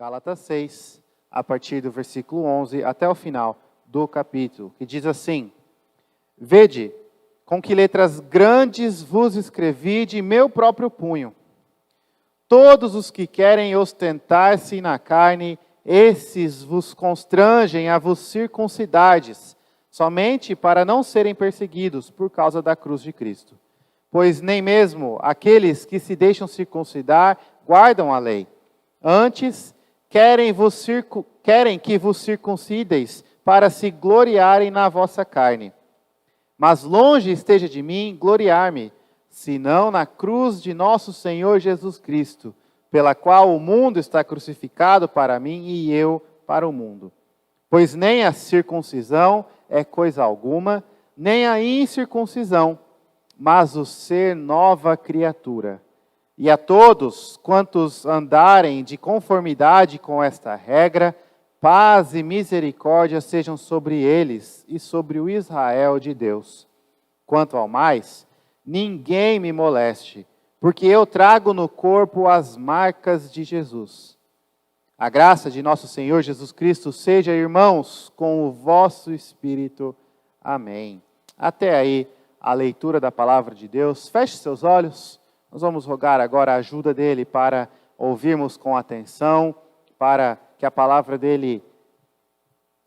Gálatas 6, a partir do versículo 11 até o final do capítulo, que diz assim: Vede, com que letras grandes vos escrevi de meu próprio punho. Todos os que querem ostentar-se na carne, esses vos constrangem a vos circuncidardes, somente para não serem perseguidos por causa da cruz de Cristo. Pois nem mesmo aqueles que se deixam circuncidar guardam a lei. Antes, querem que vos circuncideis para se gloriarem na vossa carne. Mas longe esteja de mim gloriar-me, senão na cruz de nosso Senhor Jesus Cristo, pela qual o mundo está crucificado para mim e eu para o mundo. Pois nem a circuncisão é coisa alguma, nem a incircuncisão, mas o ser nova criatura. E a todos quantos andarem de conformidade com esta regra, paz e misericórdia sejam sobre eles e sobre o Israel de Deus. Quanto ao mais, ninguém me moleste, porque eu trago no corpo as marcas de Jesus. A graça de nosso Senhor Jesus Cristo seja, irmãos, com o vosso espírito. Amém. Até aí a leitura da palavra de Deus. Feche seus olhos. Nós vamos rogar agora a ajuda dele para ouvirmos com atenção, para que a palavra dele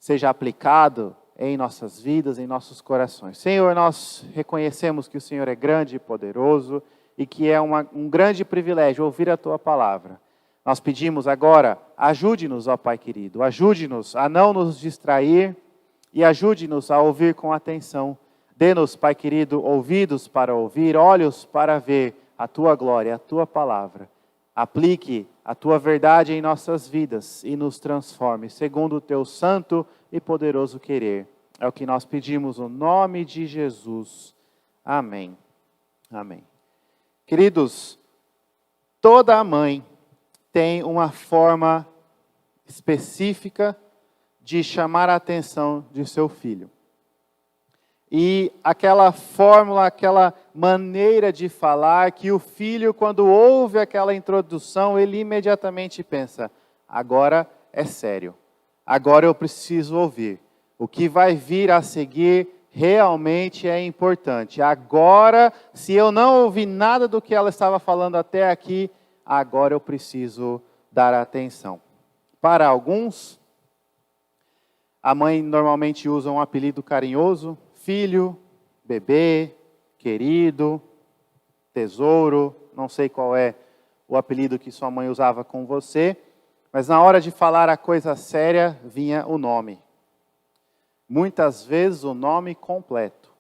seja aplicada em nossas vidas, em nossos corações. Senhor, nós reconhecemos que o Senhor é grande e poderoso e que é um grande privilégio ouvir a Tua palavra. Nós pedimos agora, ajude-nos, ó Pai querido, ajude-nos a não nos distrair e ajude-nos a ouvir com atenção. Dê-nos, Pai querido, ouvidos para ouvir, olhos para ver a Tua glória, a Tua palavra. Aplique a Tua verdade em nossas vidas e nos transforme, segundo o Teu santo e poderoso querer. É o que nós pedimos no nome de Jesus. Amém. Amém. Queridos, toda mãe tem uma forma específica de chamar a atenção de seu filho. E aquela fórmula, aquela maneira de falar que o filho, quando ouve aquela introdução, ele imediatamente pensa: agora é sério, agora eu preciso ouvir. O que vai vir a seguir realmente é importante. Agora, se eu não ouvi nada do que ela estava falando até aqui, agora eu preciso dar atenção. Para alguns, a mãe normalmente usa um apelido carinhoso: filho, bebê, querido, tesouro. Não sei qual é o apelido que sua mãe usava com você, mas na hora de falar a coisa séria, vinha o nome. Muitas vezes o nome completo.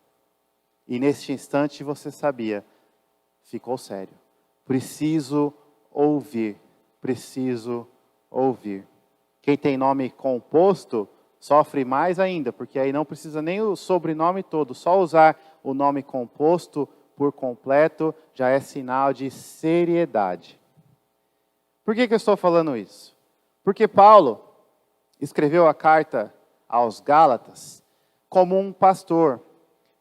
E neste instante você sabia, ficou sério. Preciso ouvir, preciso ouvir. Quem tem nome composto sofre mais ainda, porque aí não precisa nem o sobrenome todo, só usar o nome composto por completo já é sinal de seriedade. Por que eu estou falando isso? Porque Paulo escreveu a carta aos Gálatas como um pastor,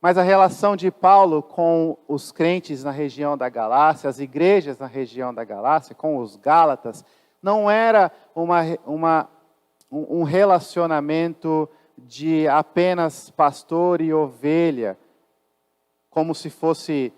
mas a relação de Paulo com os crentes na região da Galácia, as igrejas na região da Galácia, com os Gálatas, não era um relacionamento de apenas pastor e ovelha, como se fosse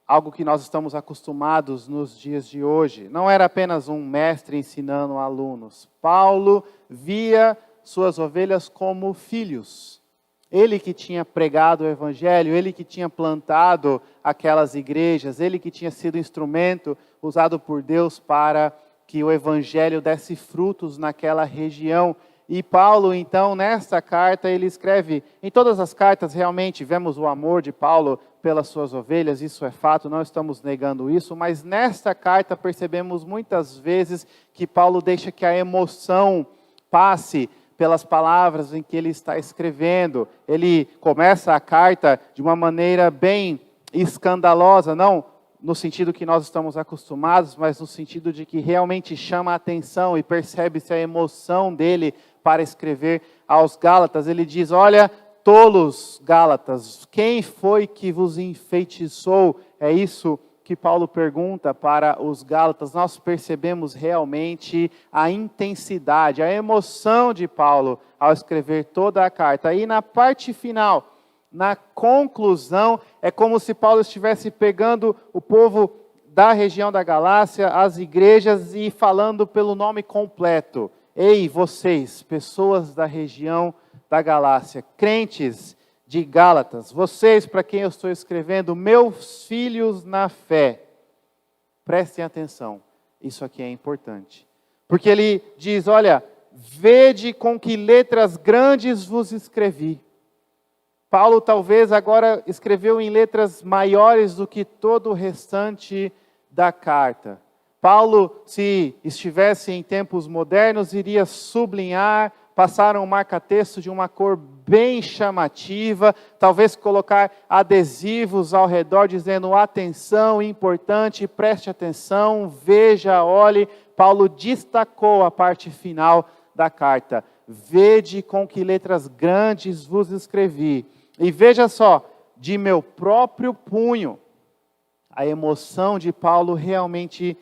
algo que nós estamos acostumados nos dias de hoje. Não era apenas um mestre ensinando alunos. Paulo via suas ovelhas como filhos. Ele que tinha pregado o evangelho, ele que tinha plantado aquelas igrejas, ele que tinha sido instrumento usado por Deus para que o evangelho desse frutos naquela região. E Paulo, então, nesta carta, ele escreve, em todas as cartas realmente vemos o amor de Paulo pelas suas ovelhas, isso é fato, não estamos negando isso, mas nesta carta percebemos muitas vezes que Paulo deixa que a emoção passe pelas palavras em que ele está escrevendo. Ele começa a carta de uma maneira bem escandalosa, não no sentido que nós estamos acostumados, mas no sentido de que realmente chama a atenção e percebe-se a emoção dele para escrever aos Gálatas. Ele diz: olha, tolos Gálatas, quem foi que vos enfeitiçou? É isso que Paulo pergunta para os Gálatas, nós percebemos realmente a intensidade, a emoção de Paulo ao escrever toda a carta. E na parte final, na conclusão, é como se Paulo estivesse pegando o povo da região da Galácia, as igrejas, e falando pelo nome completo. Ei, vocês, pessoas da região da Galácia, crentes de Gálatas, vocês para quem eu estou escrevendo, meus filhos na fé, prestem atenção, isso aqui é importante. Porque ele diz, olha, vede com que letras grandes vos escrevi. Paulo talvez agora escreveu em letras maiores do que todo o restante da carta. Paulo, se estivesse em tempos modernos, iria sublinhar, passar um marca-texto de uma cor bem chamativa, talvez colocar adesivos ao redor dizendo atenção, importante, preste atenção, veja, olhe. Paulo destacou a parte final da carta. Vede com que letras grandes vos escrevi. E veja só, de meu próprio punho. A emoção de Paulo realmente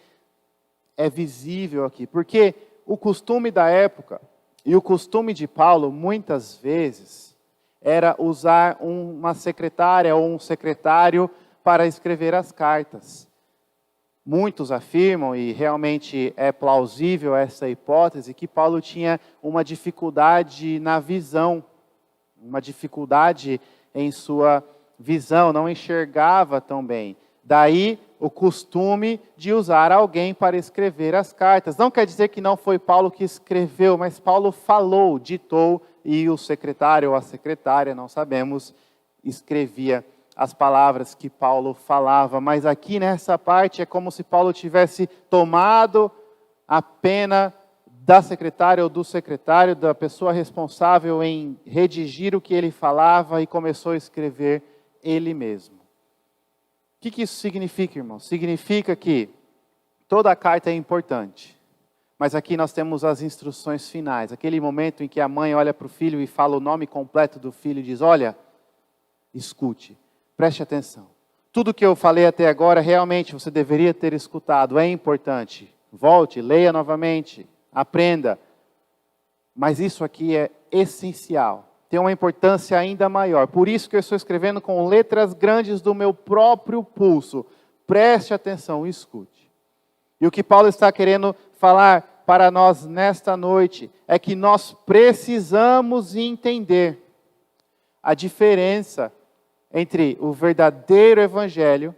é visível aqui, porque o costume da época e o costume de Paulo, muitas vezes, era usar uma secretária ou um secretário para escrever as cartas. Muitos afirmam, e realmente é plausível essa hipótese, que Paulo tinha uma dificuldade na visão, uma dificuldade em sua visão, não enxergava tão bem. Daí o costume de usar alguém para escrever as cartas. Não quer dizer que não foi Paulo que escreveu, mas Paulo falou, ditou, e o secretário ou a secretária, não sabemos, escrevia as palavras que Paulo falava. Mas aqui nessa parte é como se Paulo tivesse tomado a pena da secretária ou do secretário, da pessoa responsável em redigir o que ele falava e começou a escrever ele mesmo. O que isso significa, irmãos? Significa que toda a carta é importante, mas aqui nós temos as instruções finais, aquele momento em que a mãe olha para o filho e fala o nome completo do filho e diz, olha, escute, preste atenção. Tudo que eu falei até agora, realmente você deveria ter escutado, é importante. Volte, leia novamente, aprenda. Mas isso aqui é essencial. Tem uma importância ainda maior. Por isso que eu estou escrevendo com letras grandes do meu próprio pulso. Preste atenção, escute. E o que Paulo está querendo falar para nós nesta noite é que nós precisamos entender a diferença entre o verdadeiro evangelho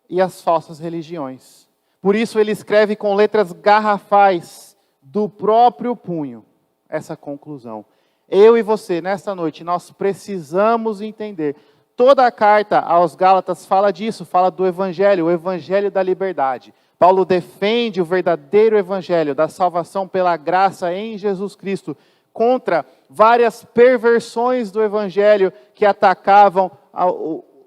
e as falsas religiões. Por isso ele escreve com letras garrafais do próprio punho essa conclusão. Eu e você, nesta noite, nós precisamos entender. Toda a carta aos Gálatas fala disso, fala do Evangelho, o Evangelho da liberdade. Paulo defende o verdadeiro Evangelho da salvação pela graça em Jesus Cristo, contra várias perversões do Evangelho que atacavam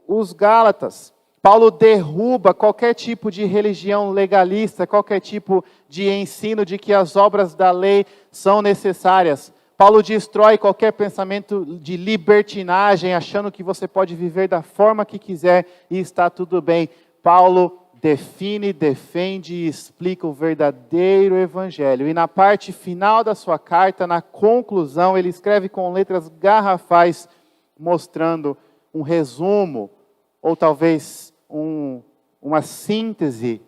os Gálatas. Paulo derruba qualquer tipo de religião legalista, qualquer tipo de ensino de que as obras da lei são necessárias. Paulo destrói qualquer pensamento de libertinagem, achando que você pode viver da forma que quiser e está tudo bem. Paulo define, defende e explica o verdadeiro evangelho. E na parte final da sua carta, na conclusão, ele escreve com letras garrafais, mostrando um resumo, ou talvez uma síntese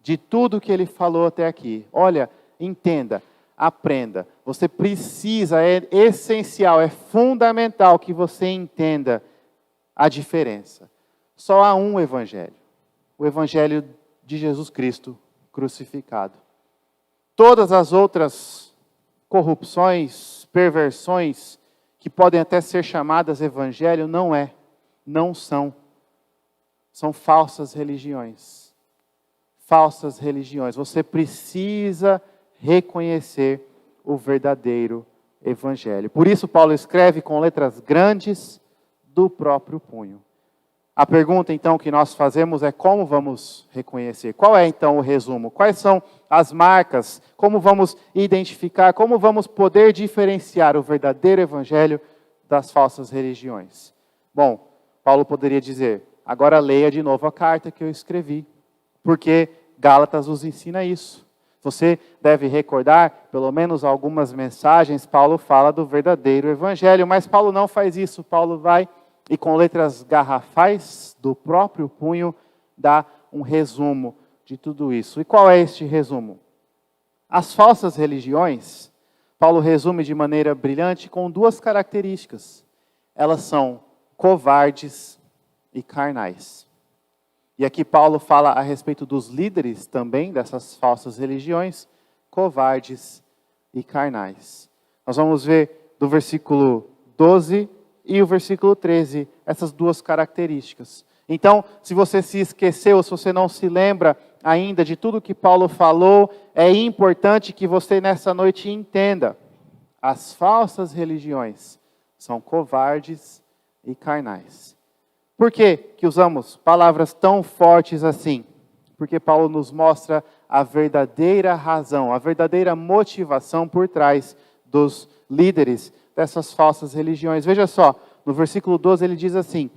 de tudo que ele falou até aqui. Olha, entenda. Aprenda. Você precisa, é essencial, é fundamental que você entenda a diferença. Só há um evangelho. O evangelho de Jesus Cristo crucificado. Todas as outras corrupções, perversões, que podem até ser chamadas evangelho, não são. São falsas religiões. Falsas religiões. Você precisa reconhecer o verdadeiro evangelho. Por isso Paulo escreve com letras grandes do próprio punho. A pergunta então que nós fazemos é como vamos reconhecer? Qual é então o resumo? Quais são as marcas? Como vamos identificar? Como vamos poder diferenciar o verdadeiro evangelho das falsas religiões? Bom, Paulo poderia dizer, agora leia de novo a carta que eu escrevi. porque Gálatas nos ensina isso. Você deve recordar, pelo menos algumas mensagens, Paulo fala do verdadeiro evangelho, mas Paulo não faz isso. Paulo vai e com letras garrafais do próprio punho dá um resumo de tudo isso. E qual é este resumo? As falsas religiões, Paulo resume de maneira brilhante com duas características. Elas são covardes e carnais. E aqui Paulo fala a respeito dos líderes também dessas falsas religiões, covardes e carnais. Nós vamos ver do versículo 12 e o versículo 13, essas duas características. Então, se você se esqueceu, se você não se lembra ainda de tudo que Paulo falou, é importante que você nessa noite entenda. As falsas religiões são covardes e carnais. Por que usamos palavras tão fortes assim? Porque Paulo nos mostra a verdadeira razão, a verdadeira motivação por trás dos líderes dessas falsas religiões. Veja só, no versículo 12 ele diz assim: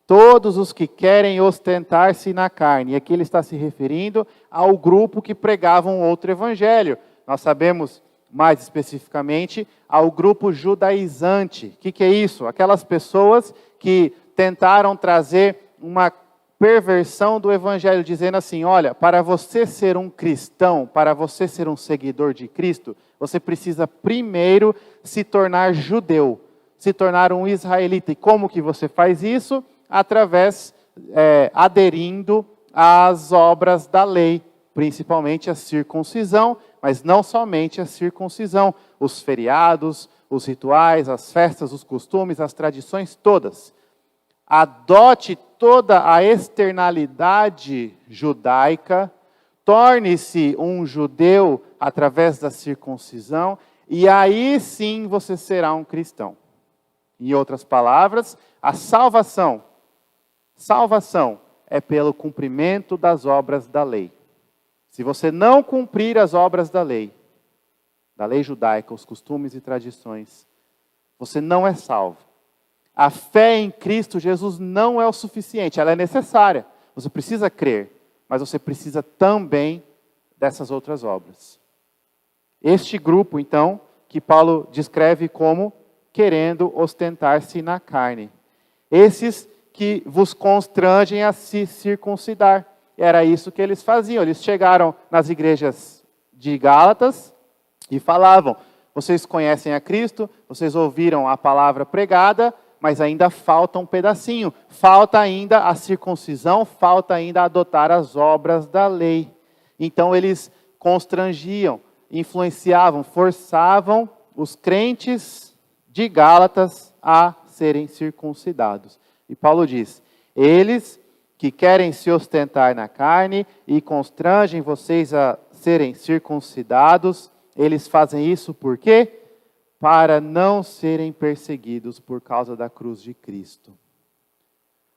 todos os que querem ostentar-se na carne. E aqui ele está se referindo ao grupo que pregava um outro evangelho. Nós sabemos, mais especificamente, ao grupo judaizante. O que é isso? Aquelas pessoas que tentaram trazer uma perversão do evangelho, dizendo assim: olha, para você ser um cristão, para você ser um seguidor de Cristo, você precisa primeiro se tornar judeu, se tornar um israelita. E como que você faz isso? Através, aderindo às obras da lei, principalmente a circuncisão, mas não somente a circuncisão, os feriados, os rituais, as festas, os costumes, as tradições todas. Adote toda a externalidade judaica, torne-se um judeu através da circuncisão, e aí sim você será um cristão. Em outras palavras, a salvação é pelo cumprimento das obras da lei. Se você não cumprir as obras da lei judaica, os costumes e tradições, você não é salvo. A fé em Cristo Jesus não é o suficiente, ela é necessária. Você precisa crer, mas você precisa também dessas outras obras. Este grupo, então, que Paulo descreve como querendo ostentar-se na carne. Esses que vos constrangem a se circuncidar. Era isso que eles faziam. Eles chegaram nas igrejas de Gálatas e falavam: vocês conhecem a Cristo, vocês ouviram a palavra pregada, mas ainda falta um pedacinho. Falta ainda a circuncisão, falta ainda adotar as obras da lei. Então eles constrangiam, influenciavam, forçavam os crentes de Gálatas a serem circuncidados. E Paulo diz: eles que querem se ostentar na carne e constrangem vocês a serem circuncidados, eles fazem isso por quê? Para não serem perseguidos por causa da cruz de Cristo.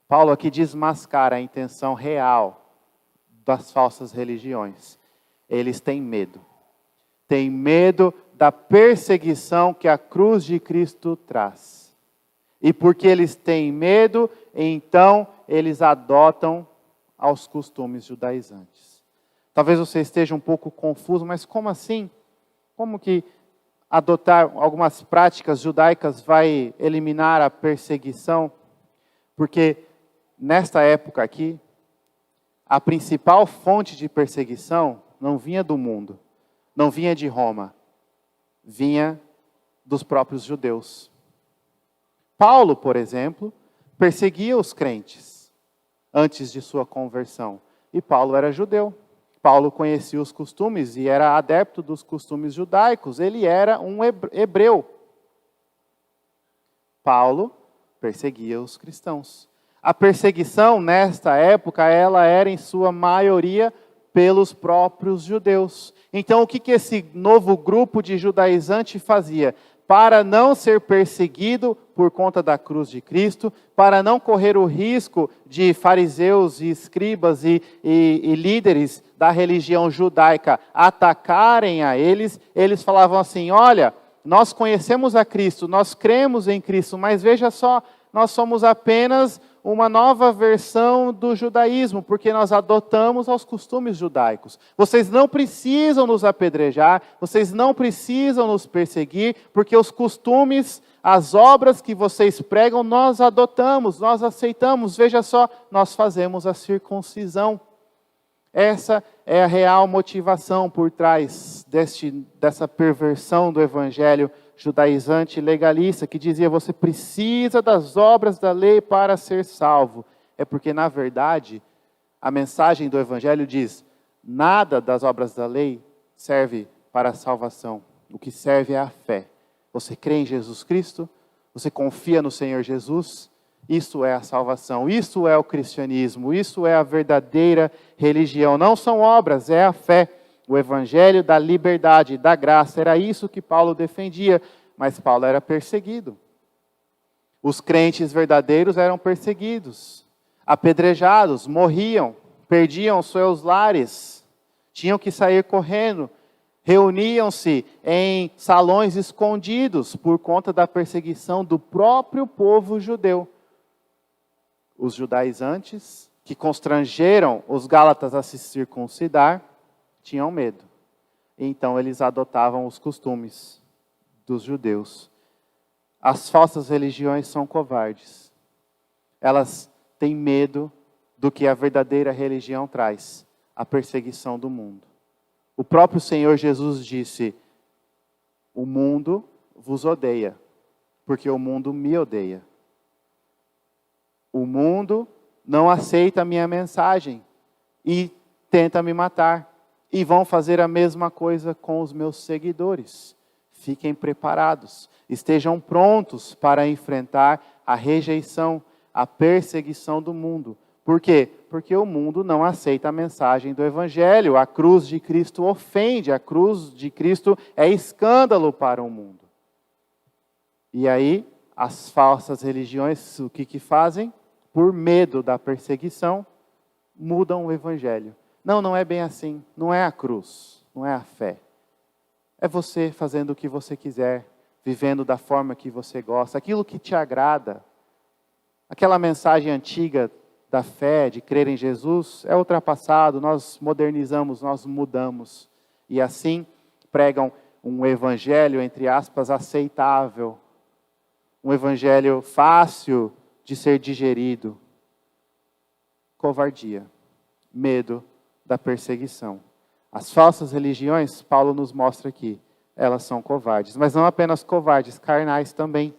Paulo aqui desmascara a intenção real das falsas religiões. Eles têm medo. Têm medo da perseguição que a cruz de Cristo traz. E porque eles têm medo, então eles adotam aos costumes judaizantes. Talvez você esteja um pouco confuso, mas como assim? Como que adotar algumas práticas judaicas vai eliminar a perseguição? Porque nesta época aqui, a principal fonte de perseguição não vinha do mundo, não vinha de Roma, vinha dos próprios judeus. Paulo, por exemplo, perseguia os crentes antes de sua conversão. E Paulo era judeu. Paulo conhecia os costumes e era adepto dos costumes judaicos. Ele era um hebreu. Paulo perseguia os cristãos. A perseguição nesta época, ela era em sua maioria pelos próprios judeus. Então o que esse novo grupo de judaizante fazia? Para não ser perseguido por conta da cruz de Cristo, para não correr o risco de fariseus e escribas e líderes da religião judaica atacarem a eles, eles falavam assim: olha, nós conhecemos a Cristo, nós cremos em Cristo, mas veja só, nós somos apenas uma nova versão do judaísmo, porque nós adotamos aos costumes judaicos. Vocês não precisam nos apedrejar, vocês não precisam nos perseguir, porque os costumes, as obras que vocês pregam, nós adotamos, nós aceitamos. Veja só, nós fazemos a circuncisão. Essa é a real motivação por trás dessa perversão do evangelho judaizante e legalista, que dizia: você precisa das obras da lei para ser salvo. É porque, na verdade, a mensagem do evangelho diz: nada das obras da lei serve para a salvação. O que serve é a fé. Você crê em Jesus Cristo, você confia no Senhor Jesus, isso é a salvação, isso é o cristianismo, isso é a verdadeira religião. Não são obras, é a fé. O evangelho da liberdade, da graça, era isso que Paulo defendia, mas Paulo era perseguido. Os crentes verdadeiros eram perseguidos, apedrejados, morriam, perdiam seus lares, tinham que sair correndo, reuniam-se em salões escondidos por conta da perseguição do próprio povo judeu. Os judaizantes, que constrangeram os gálatas a se circuncidar, tinham medo. Então eles adotavam os costumes dos judeus. As falsas religiões são covardes. Elas têm medo do que a verdadeira religião traz, a perseguição do mundo. O próprio Senhor Jesus disse: o mundo vos odeia, porque o mundo me odeia. O mundo não aceita a minha mensagem e tenta me matar. E vão fazer a mesma coisa com os meus seguidores. Fiquem preparados, estejam prontos para enfrentar a rejeição, a perseguição do mundo. Por quê? Porque o mundo não aceita a mensagem do Evangelho. A cruz de Cristo ofende, a cruz de Cristo é escândalo para o mundo. E aí, as falsas religiões, o que fazem? Por medo da perseguição, mudam o Evangelho. Não é bem assim. Não é a cruz, não é a fé. É você fazendo o que você quiser, vivendo da forma que você gosta, aquilo que te agrada. Aquela mensagem antiga da fé, de crer em Jesus, é ultrapassado, nós modernizamos, nós mudamos. E assim pregam um evangelho, entre aspas, aceitável. Um evangelho fácil de ser digerido. Covardia, medo da perseguição. As falsas religiões, Paulo nos mostra aqui, elas são covardes. Mas não apenas covardes, carnais também.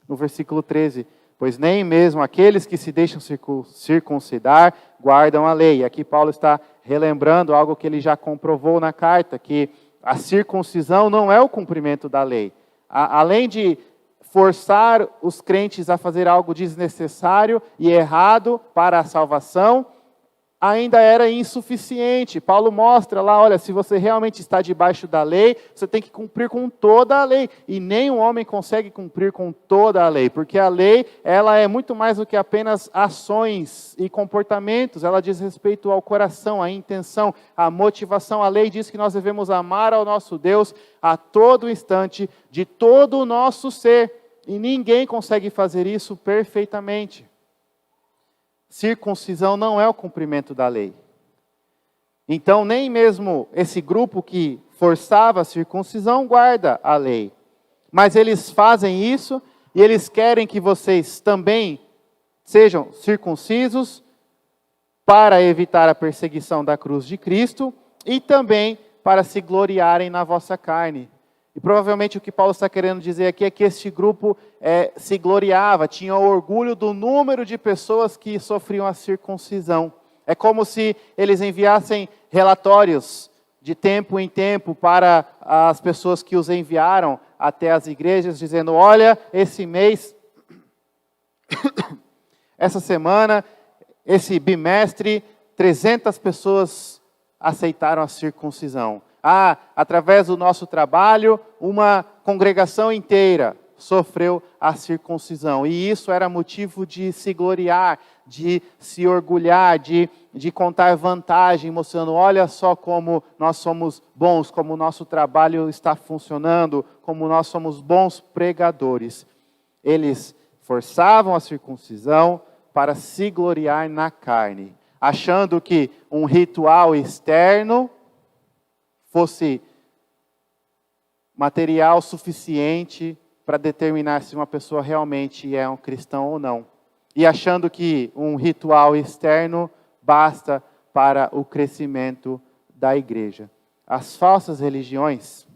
No versículo 13, pois nem mesmo aqueles que se deixam circuncidar guardam a lei. Aqui Paulo está relembrando algo que ele já comprovou na carta, que a circuncisão não é o cumprimento da lei. Além de forçar os crentes a fazer algo desnecessário e errado para a salvação, ainda era insuficiente. Paulo mostra lá, olha, se você realmente está debaixo da lei, você tem que cumprir com toda a lei. E nenhum homem consegue cumprir com toda a lei, porque a lei, ela é muito mais do que apenas ações e comportamentos. Ela diz respeito ao coração, à intenção, à motivação. A lei diz que nós devemos amar ao nosso Deus a todo instante, de todo o nosso ser. E ninguém consegue fazer isso perfeitamente. Circuncisão não é o cumprimento da lei. Então, nem mesmo esse grupo que forçava a circuncisão guarda a lei. Mas eles fazem isso e eles querem que vocês também sejam circuncisos para evitar a perseguição da cruz de Cristo e também para se gloriarem na vossa carne. E provavelmente o que Paulo está querendo dizer aqui é que este grupo se gloriava, tinha orgulho do número de pessoas que sofriam a circuncisão. É como se eles enviassem relatórios de tempo em tempo para as pessoas que os enviaram até as igrejas, dizendo: olha, esse mês, essa semana, esse bimestre, 300 pessoas aceitaram a circuncisão. Através do nosso trabalho, uma congregação inteira sofreu a circuncisão. E isso era motivo de se gloriar, de se orgulhar, de contar vantagem, mostrando: olha só como nós somos bons, como o nosso trabalho está funcionando, como nós somos bons pregadores. Eles forçavam a circuncisão para se gloriar na carne, achando que um ritual externo fosse material suficiente para determinar se uma pessoa realmente é um cristão ou não. E achando que um ritual externo basta para o crescimento da igreja. As falsas religiões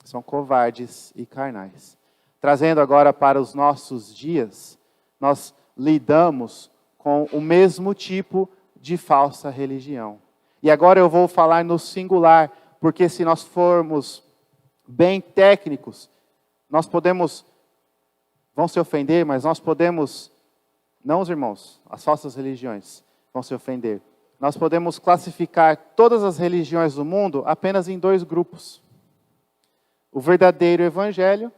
são covardes e carnais. Trazendo agora para os nossos dias, nós lidamos com o mesmo tipo de falsa religião. E agora eu vou falar no singular, porque se nós formos bem técnicos, nós podemos, vão se ofender, mas nós podemos, não os irmãos, as falsas religiões vão se ofender. Nós podemos classificar todas as religiões do mundo apenas em dois grupos. O verdadeiro evangelho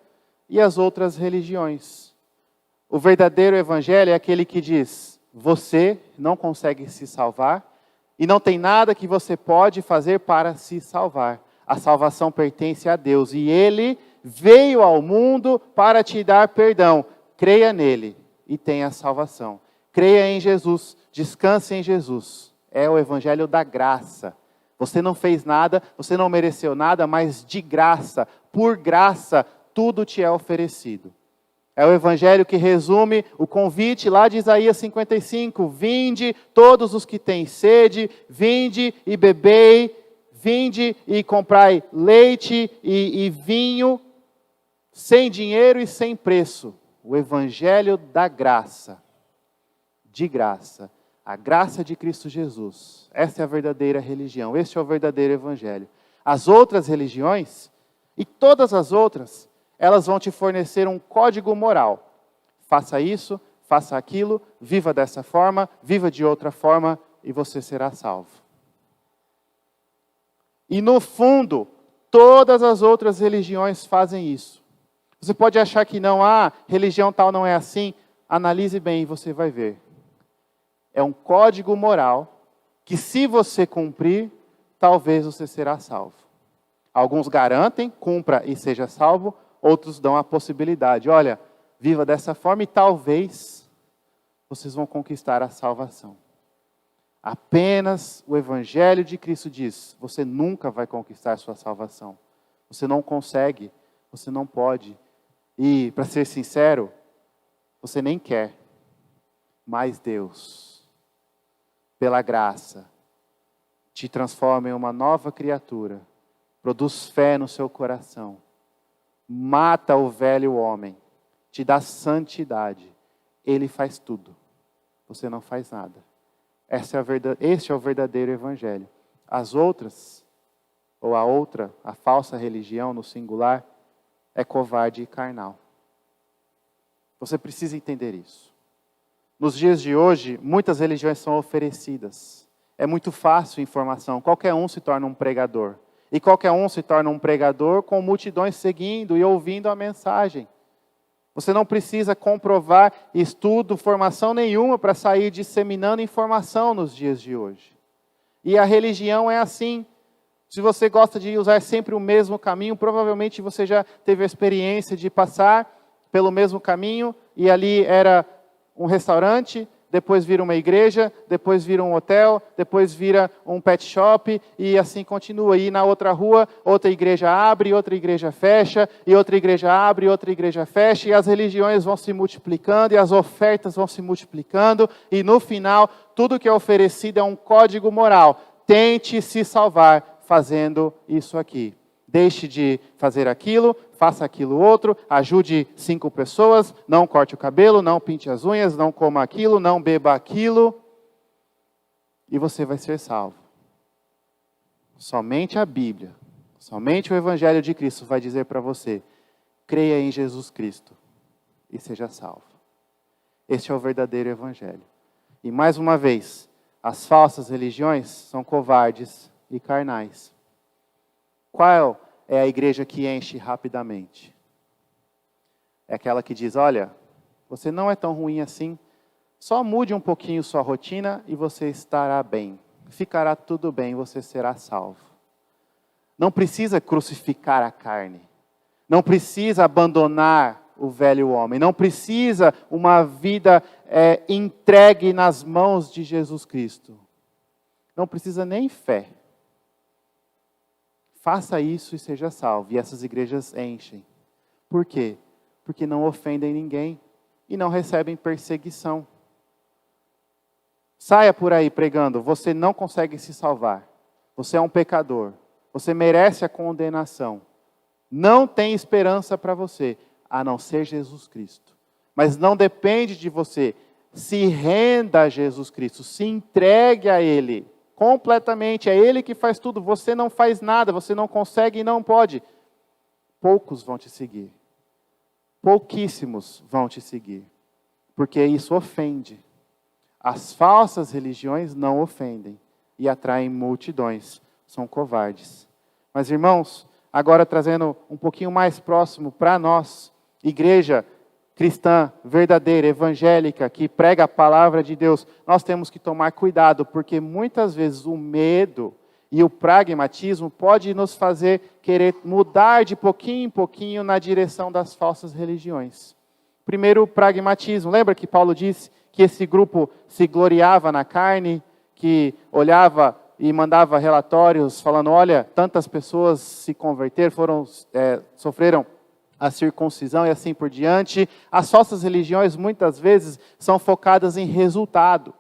e as outras religiões. O verdadeiro evangelho é aquele que diz, você não consegue se salvar e não tem nada que você pode fazer para se salvar. A salvação pertence a Deus e Ele veio ao mundo para te dar perdão. Creia nele e tenha salvação. Creia em Jesus, descanse em Jesus. É o evangelho da graça. Você não fez nada, você não mereceu nada, mas de graça, por graça, tudo te é oferecido. É o evangelho que resume o convite lá de Isaías 55. Vinde todos os que têm sede, vinde e bebei, vinde e comprai leite e vinho, sem dinheiro e sem preço. O evangelho da graça, de graça. A graça de Cristo Jesus. Essa é a verdadeira religião. Este é o verdadeiro evangelho. As outras religiões, e todas as outras, elas vão te fornecer um código moral. Faça isso, faça aquilo, viva dessa forma, viva de outra forma, e você será salvo. E no fundo, todas as outras religiões fazem isso. Você pode achar que não, religião tal não é assim. Analise bem e você vai ver. É um código moral que, se você cumprir, talvez você será salvo. Alguns garantem, cumpra e seja salvo. Outros dão a possibilidade. Olha, viva dessa forma e talvez vocês vão conquistar a salvação. Apenas o Evangelho de Cristo diz, você nunca vai conquistar a sua salvação. Você não consegue, você não pode. E, para ser sincero, você nem quer. Mas Deus, pela graça, te transforma em uma nova criatura. Produz fé no seu coração. Mata o velho homem. Te dá santidade. Ele faz tudo. Você não faz nada. Este é o verdadeiro evangelho. As outras, ou a falsa religião no singular, é covarde e carnal. Você precisa entender isso. Nos dias de hoje, muitas religiões são oferecidas. É muito fácil informação. Qualquer um se torna um pregador. E qualquer um se torna um pregador com multidões seguindo e ouvindo a mensagem. Você não precisa comprovar estudo, formação nenhuma para sair disseminando informação nos dias de hoje. E a religião é assim. Se você gosta de usar sempre o mesmo caminho, provavelmente você já teve a experiência de passar pelo mesmo caminho e ali era um restaurante, depois vira uma igreja, depois vira um hotel, depois vira um pet shop e assim continua. E na outra rua, outra igreja abre, outra igreja fecha, e outra igreja abre, outra igreja fecha, e as religiões vão se multiplicando, e as ofertas vão se multiplicando, e no final, tudo que é oferecido é um código moral. Tente se salvar fazendo isso aqui. Deixe de fazer aquilo, faça aquilo outro, ajude 5 pessoas, não corte o cabelo, não pinte as unhas, não coma aquilo, não beba aquilo. E você vai ser salvo. Somente a Bíblia, somente o Evangelho de Cristo vai dizer para você, creia em Jesus Cristo e seja salvo. Este é o verdadeiro Evangelho. E mais uma vez, as falsas religiões são covardes e carnais. Qual é a igreja que enche rapidamente? É aquela que diz, olha, você não é tão ruim assim, só mude um pouquinho sua rotina e você estará bem. Ficará tudo bem, você será salvo. Não precisa crucificar a carne. Não precisa abandonar o velho homem. Não precisa uma vida entregue nas mãos de Jesus Cristo. Não precisa nem fé. Faça isso e seja salvo. E essas igrejas enchem. Por quê? Porque não ofendem ninguém e não recebem perseguição. Saia por aí pregando, você não consegue se salvar. Você é um pecador. Você merece a condenação. Não tem esperança para você, a não ser Jesus Cristo. Mas não depende de você. Se renda a Jesus Cristo, se entregue a Ele completamente. É Ele que faz tudo, você não faz nada, você não consegue e não pode. Poucos vão te seguir. Pouquíssimos vão te seguir. Porque isso ofende. As falsas religiões não ofendem e atraem multidões. São covardes. Mas, irmãos, agora trazendo um pouquinho mais próximo para nós, igreja cristã, verdadeira, evangélica, que prega a palavra de Deus, nós temos que tomar cuidado, porque muitas vezes o medo e o pragmatismo pode nos fazer querer mudar de pouquinho em pouquinho na direção das falsas religiões. Primeiro, o pragmatismo. Lembra que Paulo disse que esse grupo se gloriava na carne, que olhava e mandava relatórios falando, olha, tantas pessoas se converteram, sofreram a circuncisão e assim por diante. As falsas religiões muitas vezes são focadas em resultado.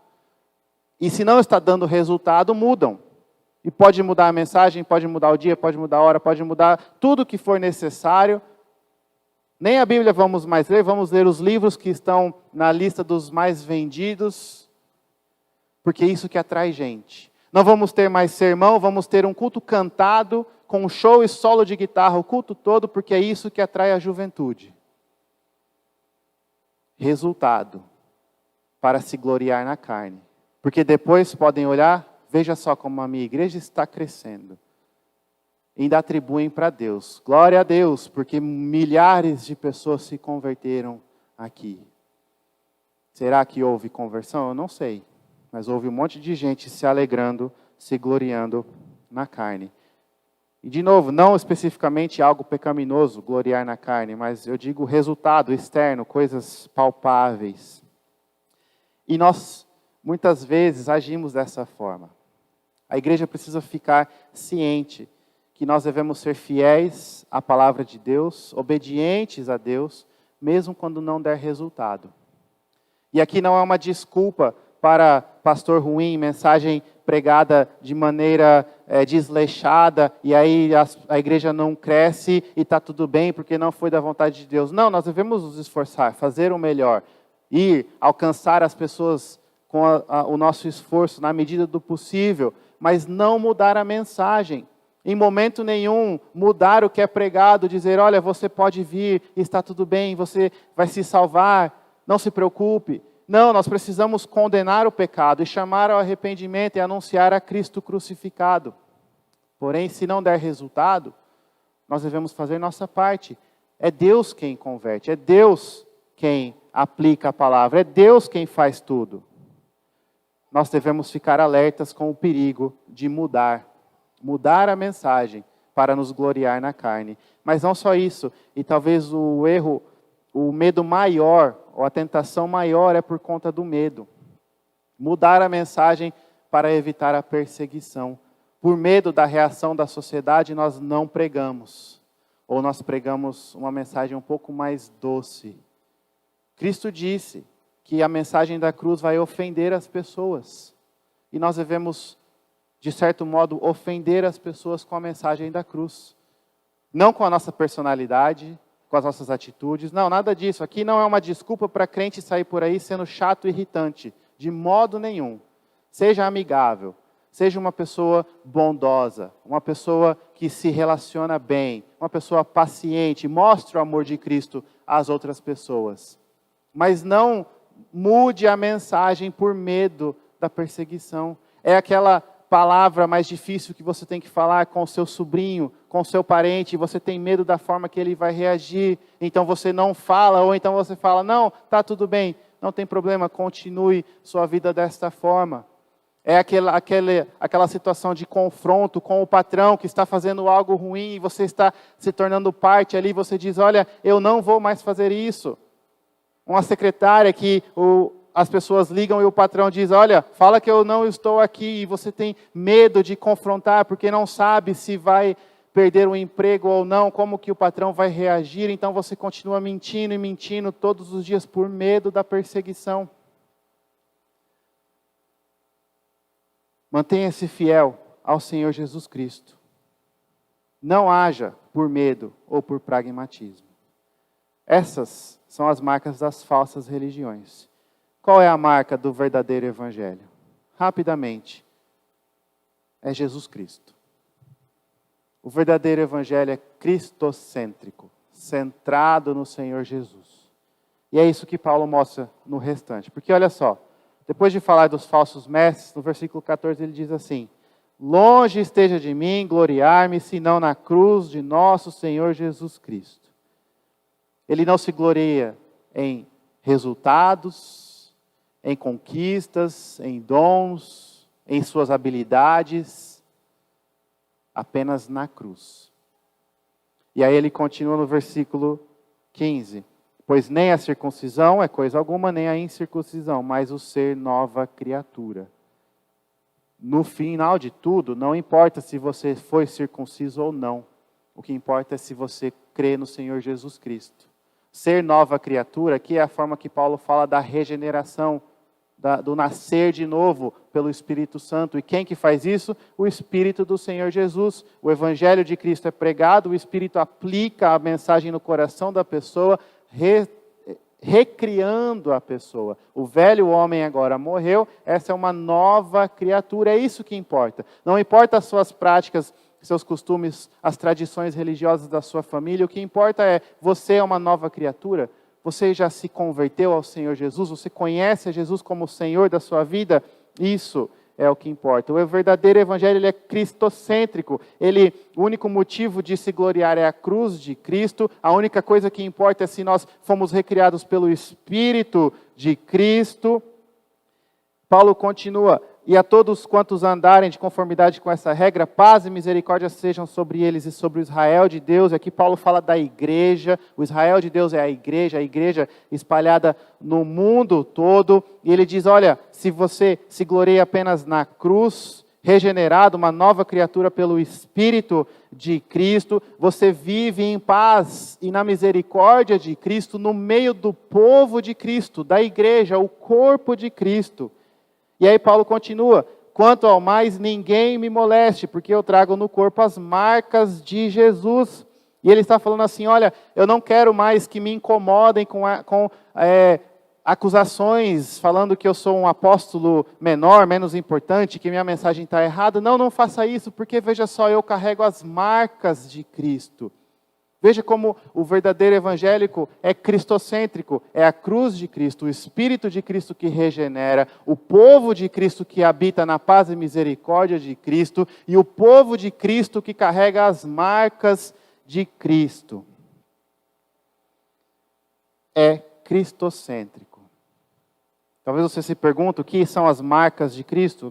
E se não está dando resultado, mudam. E pode mudar a mensagem, pode mudar o dia, pode mudar a hora, pode mudar tudo o que for necessário. Nem a Bíblia vamos mais ler, vamos ler os livros que estão na lista dos mais vendidos, porque é isso que atrai gente. Não vamos ter mais sermão, vamos ter um culto cantado, com um show e solo de guitarra o culto todo, porque é isso que atrai a juventude. Resultado, para se gloriar na carne. Porque depois podem olhar, veja só como a minha igreja está crescendo. Ainda atribuem para Deus. Glória a Deus, porque milhares de pessoas se converteram aqui. Será que houve conversão? Eu não sei. Mas houve um monte de gente se alegrando, se gloriando na carne. E de novo, não especificamente algo pecaminoso, gloriar na carne, mas eu digo resultado externo, coisas palpáveis. E nós, muitas vezes, agimos dessa forma. A igreja precisa ficar ciente que nós devemos ser fiéis à palavra de Deus, obedientes a Deus, mesmo quando não der resultado. E aqui não é uma desculpa para pastor ruim, mensagem pregada de maneira desleixada, e aí a igreja não cresce e está tudo bem porque não foi da vontade de Deus. Não, nós devemos nos esforçar, fazer o melhor, ir alcançar as pessoas com o nosso esforço na medida do possível, mas não mudar a mensagem. Em momento nenhum, mudar o que é pregado, dizer, olha, você pode vir, está tudo bem, você vai se salvar, não se preocupe. Não, nós precisamos condenar o pecado e chamar ao arrependimento e anunciar a Cristo crucificado. Porém, se não der resultado, nós devemos fazer nossa parte. É Deus quem converte, é Deus quem aplica a palavra, é Deus quem faz tudo. Nós devemos ficar alertas com o perigo de mudar a mensagem para nos gloriar na carne. Mas não só isso, e talvez o erro, o medo maior, ou a tentação maior é por conta do medo. Mudar a mensagem para evitar a perseguição. Por medo da reação da sociedade, nós não pregamos. Ou nós pregamos uma mensagem um pouco mais doce. Cristo disse que a mensagem da cruz vai ofender as pessoas. E nós devemos, de certo modo, ofender as pessoas com a mensagem da cruz. Não com a nossa personalidade, com as nossas atitudes. Não, nada disso. Aqui não é uma desculpa para crente sair por aí sendo chato e irritante. De modo nenhum. Seja amigável. Seja uma pessoa bondosa. Uma pessoa que se relaciona bem. Uma pessoa paciente. Mostre o amor de Cristo às outras pessoas. Mas não mude a mensagem por medo da perseguição. É aquela palavra mais difícil que você tem que falar com o seu sobrinho, com o seu parente, e você tem medo da forma que ele vai reagir, então você não fala, ou então você fala, não, está tudo bem, não tem problema, continue sua vida desta forma. É aquela situação de confronto com o patrão que está fazendo algo ruim e você está se tornando parte ali, você diz, olha, eu não vou mais fazer isso. Uma secretária que as pessoas ligam e o patrão diz, olha, fala que eu não estou aqui, e você tem medo de confrontar, porque não sabe se vai perder o emprego ou não, como que o patrão vai reagir, então você continua mentindo e mentindo todos os dias por medo da perseguição. Mantenha-se fiel ao Senhor Jesus Cristo. Não haja por medo ou por pragmatismo. Essas são as marcas das falsas religiões. Qual é a marca do verdadeiro evangelho? Rapidamente, é Jesus Cristo. O verdadeiro evangelho é cristocêntrico, centrado no Senhor Jesus. E é isso que Paulo mostra no restante. Porque olha só, depois de falar dos falsos mestres, no versículo 14 ele diz assim, longe esteja de mim gloriar-me, senão na cruz de nosso Senhor Jesus Cristo. Ele não se gloria em resultados, em conquistas, em dons, em suas habilidades, apenas na cruz. E aí ele continua no versículo 15. Pois nem a circuncisão é coisa alguma, nem a incircuncisão, mas o ser nova criatura. No final de tudo, não importa se você foi circunciso ou não. O que importa é se você crê no Senhor Jesus Cristo. Ser nova criatura, aqui é a forma que Paulo fala da regeneração, do nascer de novo pelo Espírito Santo. E quem que faz isso? O Espírito do Senhor Jesus. O Evangelho de Cristo é pregado, o Espírito aplica a mensagem no coração da pessoa, recriando a pessoa. O velho homem agora morreu, essa é uma nova criatura, é isso que importa. Não importa as suas práticas, seus costumes, as tradições religiosas da sua família, o que importa é, você é uma nova criatura, você já se converteu ao Senhor Jesus, você conhece a Jesus como o Senhor da sua vida, isso é o que importa. O verdadeiro evangelho ele é cristocêntrico. O único motivo de se gloriar é a cruz de Cristo. A única coisa que importa é se nós fomos recriados pelo Espírito de Cristo. Paulo continua, e a todos quantos andarem de conformidade com essa regra, paz e misericórdia sejam sobre eles e sobre o Israel de Deus. Aqui Paulo fala da igreja, o Israel de Deus é a igreja espalhada no mundo todo. E ele diz, olha, se você se gloria apenas na cruz, regenerado, uma nova criatura pelo Espírito de Cristo, você vive em paz e na misericórdia de Cristo, no meio do povo de Cristo, da igreja, o corpo de Cristo. E aí Paulo continua, quanto ao mais, ninguém me moleste, porque eu trago no corpo as marcas de Jesus. E ele está falando assim, olha, eu não quero mais que me incomodem com acusações, falando que eu sou um apóstolo menor, menos importante, que minha mensagem está errada. Não, não faça isso, porque veja só, eu carrego as marcas de Cristo. Veja como o verdadeiro evangélico é cristocêntrico, é a cruz de Cristo, o Espírito de Cristo que regenera, o povo de Cristo que habita na paz e misericórdia de Cristo, e o povo de Cristo que carrega as marcas de Cristo. É cristocêntrico. Talvez você se pergunte o que são as marcas de Cristo.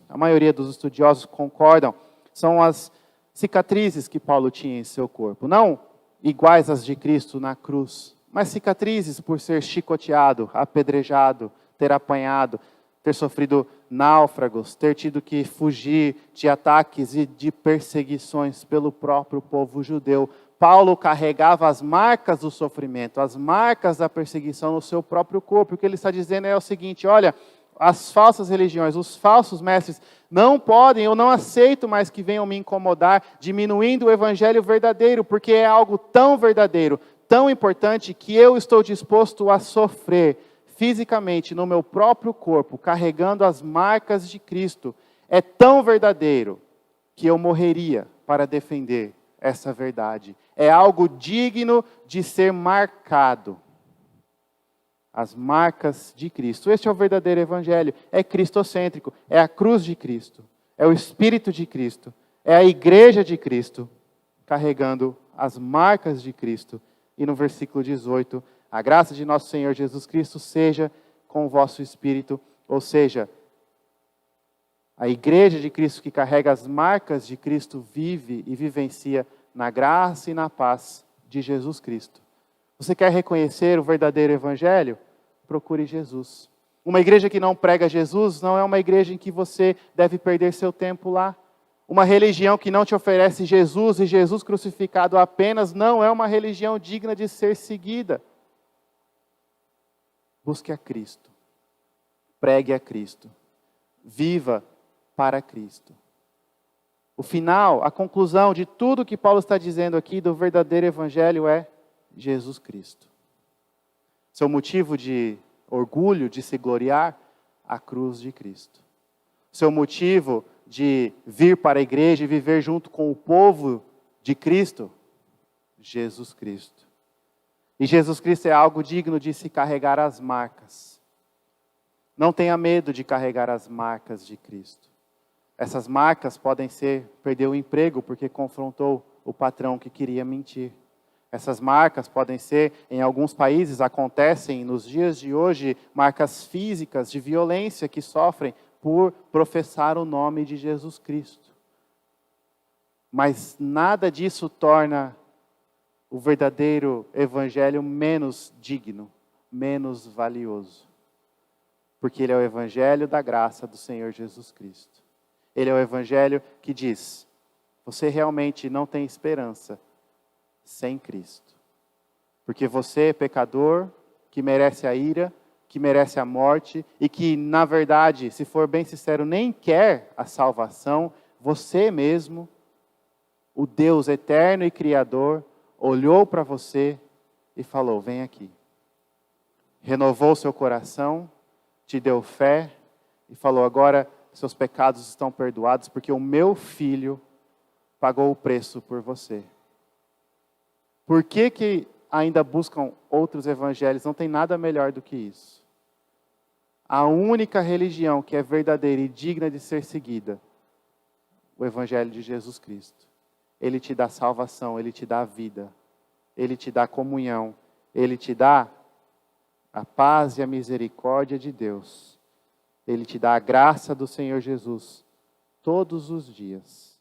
A maioria dos estudiosos concordam, são as cicatrizes que Paulo tinha em seu corpo, não iguais às de Cristo na cruz, mas cicatrizes por ser chicoteado, apedrejado, ter apanhado, ter sofrido náufragos, ter tido que fugir de ataques e de perseguições pelo próprio povo judeu. Paulo carregava as marcas do sofrimento, as marcas da perseguição no seu próprio corpo. O que ele está dizendo é o seguinte, olha, as falsas religiões, os falsos mestres não podem, eu não aceito mais que venham me incomodar, diminuindo o evangelho verdadeiro, porque é algo tão verdadeiro, tão importante, que eu estou disposto a sofrer fisicamente no meu próprio corpo, carregando as marcas de Cristo. É tão verdadeiro que eu morreria para defender essa verdade. É algo digno de ser marcado. As marcas de Cristo. Este é o verdadeiro evangelho. É cristocêntrico. É a cruz de Cristo. É o Espírito de Cristo. É a igreja de Cristo carregando as marcas de Cristo. E no versículo 18, a graça de nosso Senhor Jesus Cristo seja com o vosso espírito. Ou seja, A igreja de Cristo que carrega as marcas de Cristo vive e vivencia na graça e na paz de Jesus Cristo. Você quer reconhecer o verdadeiro evangelho? Procure Jesus. Uma igreja que não prega Jesus não é uma igreja em que você deve perder seu tempo lá. Uma religião que não te oferece Jesus e Jesus crucificado apenas não é uma religião digna de ser seguida. Busque a Cristo. Pregue a Cristo. Viva para Cristo. O final, a conclusão de tudo que Paulo está dizendo aqui do verdadeiro evangelho é Jesus Cristo. Seu motivo de orgulho, de se gloriar, a cruz de Cristo. Seu motivo de vir para a igreja e viver junto com o povo de Cristo, Jesus Cristo. E Jesus Cristo é algo digno de se carregar as marcas. Não tenha medo de carregar as marcas de Cristo. Essas marcas podem ser perder o emprego porque confrontou o patrão que queria mentir. Essas marcas podem ser, em alguns países acontecem nos dias de hoje, marcas físicas de violência que sofrem por professar o nome de Jesus Cristo. Mas nada disso torna o verdadeiro evangelho menos digno, menos valioso. Porque ele é o evangelho da graça do Senhor Jesus Cristo. Ele é o evangelho que diz, você realmente não tem esperança sem Cristo. Porque você é pecador, que merece a ira, que merece a morte, e que, na verdade, se for bem sincero, nem quer a salvação, você mesmo, o Deus eterno e criador, olhou para você e falou, vem aqui. Renovou seu coração, te deu fé, e falou, agora seus pecados estão perdoados, porque o meu filho pagou o preço por você. Por que ainda buscam outros evangelhos? Não tem nada melhor do que isso. A única religião que é verdadeira e digna de ser seguida, o evangelho de Jesus Cristo. Ele te dá salvação, ele te dá vida, ele te dá comunhão, ele te dá a paz e a misericórdia de Deus. Ele te dá a graça do Senhor Jesus todos os dias.